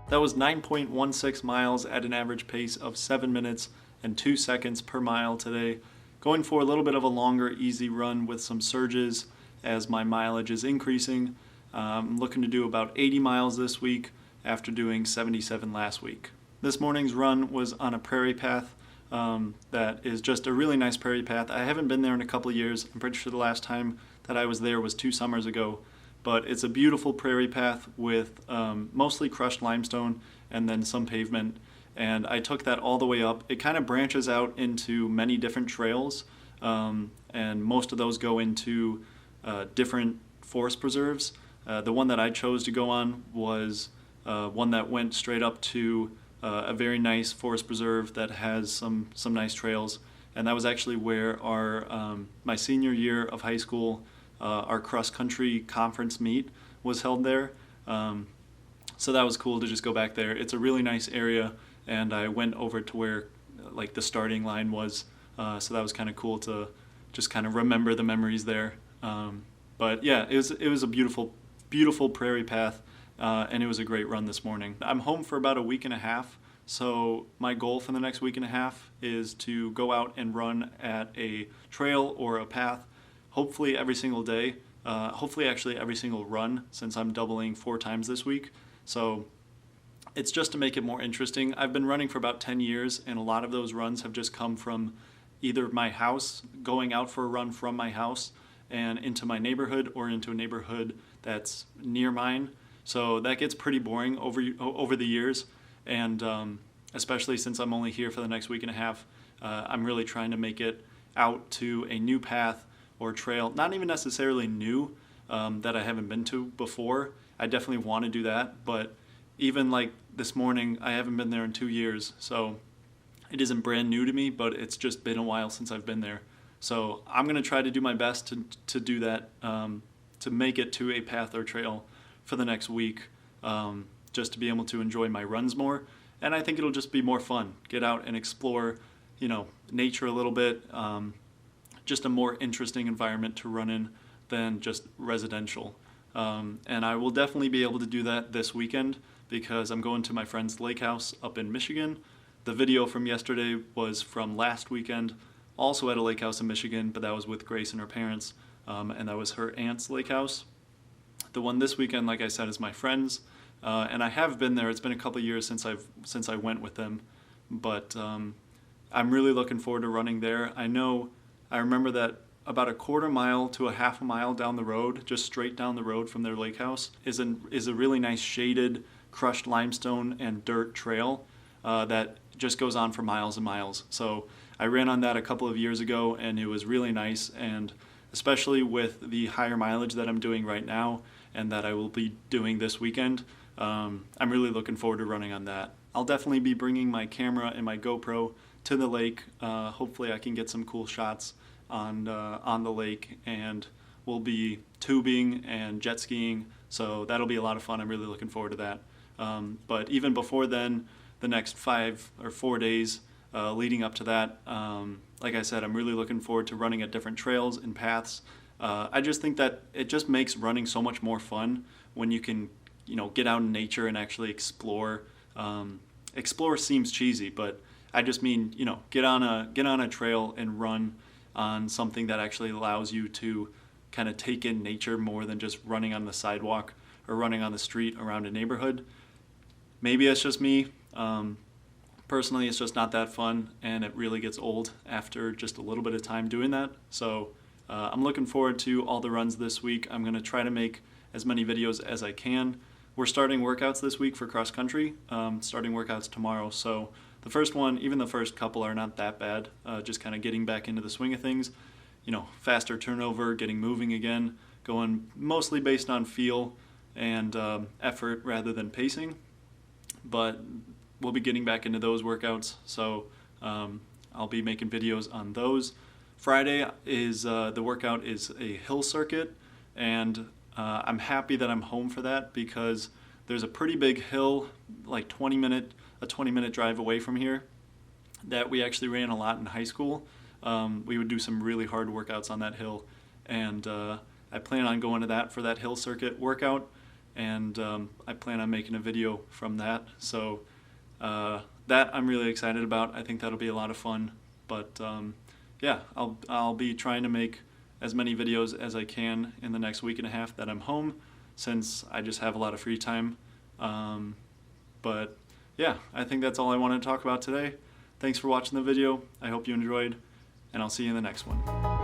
That was 9.16 miles at an average pace of 7 minutes and 2 seconds per mile today. Going for a little bit of a longer, easy run with some surges as my mileage is increasing. I'm looking to do about 80 miles this week after doing 77 last week. This morning's run was on a prairie path that is just a really nice prairie path. I haven't been there in a couple of years. I'm pretty sure the last time that I was there was 2 summers ago. But it's a beautiful prairie path with mostly crushed limestone and then some pavement. And I took that all the way up. It kind of branches out into many different trails, and most of those go into different forest preserves. The one that I chose to go on was one that went straight up to a very nice forest preserve that has some nice trails. And that was actually where our my senior year of high school, our cross-country conference meet was held there. So that was cool to just go back there. It's a really nice area, and I went over to where like the starting line was. So that was kind of cool to just kind of remember the memories there. But yeah, it was a beautiful prairie path, and it was a great run this morning. I'm home for about a week and a half. So my goal for the next week and a half is to go out and run at a trail or a path, hopefully every single day, hopefully actually every single run, since I'm doubling 4 times this week. So it's just to make it more interesting. I've been running for about 10 years, and a lot of those runs have just come from either my house, going out for a run from my house and into my neighborhood, or into a neighborhood that's near mine. So that gets pretty boring over the years, and especially since I'm only here for the next week and a half, I'm really trying to make it out to a new path or trail, not even necessarily new, that I haven't been to before. I definitely want to do that, but even like this morning, I haven't been there in 2 years, so it isn't brand new to me, but it's just been a while since I've been there. So I'm going to try to do my best to do that, to make it to a path or trail for the next week, just to be able to enjoy my runs more. And I think it'll just be more fun. Get out and explore, nature a little bit, just a more interesting environment to run in than just residential. And I will definitely be able to do that this weekend because I'm going to my friend's lake house up in Michigan. The video from yesterday was from last weekend, also at a lake house in Michigan, but that was with Grace and her parents, and that was her aunt's lake house. The one this weekend, like I said, is my friend's, and I have been there. It's been a couple of years since I went with them, but I'm really looking forward to running there. I remember that about a quarter mile to a half a mile down the road, just straight down the road from their lake house, is a really nice shaded, crushed limestone and dirt trail that just goes on for miles and miles. So I ran on that a couple of years ago, and it was really nice, and especially with the higher mileage that I'm doing right now and that I will be doing this weekend, I'm really looking forward to running on that. I'll definitely be bringing my camera and my GoPro to the lake. Hopefully I can get some cool shots on the lake, and we'll be tubing and jet skiing, so that'll be a lot of fun. I'm really looking forward to that. But even before then, the next 5 or 4 days leading up to that, like I said, I'm really looking forward to running at different trails and paths. I just think that it just makes running so much more fun when you can, get out in nature and actually explore. Explore seems cheesy, but I just mean, get on a trail and run on something that actually allows you to kind of take in nature more than just running on the sidewalk or running on the street around a neighborhood. Maybe it's just me. Personally, it's just not that fun, and it really gets old after just a little bit of time doing that. So I'm looking forward to all the runs this week. I'm going to try to make as many videos as I can. We're starting workouts this week for cross country, starting workouts tomorrow. So the first one, even the first couple, are not that bad. Just kind of getting back into the swing of things. Faster turnover, getting moving again, going mostly based on feel and effort rather than pacing. But we'll be getting back into those workouts, so I'll be making videos on those. Friday is the workout is a hill circuit, and I'm happy that I'm home for that because there's a pretty big hill, like a 20-minute drive away from here, that we actually ran a lot in high school. We would do some really hard workouts on that hill, and I plan on going to that for that hill circuit workout. and I plan on making a video from that. So that I'm really excited about. I think that'll be a lot of fun. But yeah, I'll be trying to make as many videos as I can in the next week and a half that I'm home, since I just have a lot of free time. But yeah, I think that's all I wanted to talk about today. Thanks for watching the video. I hope you enjoyed, and I'll see you in the next one.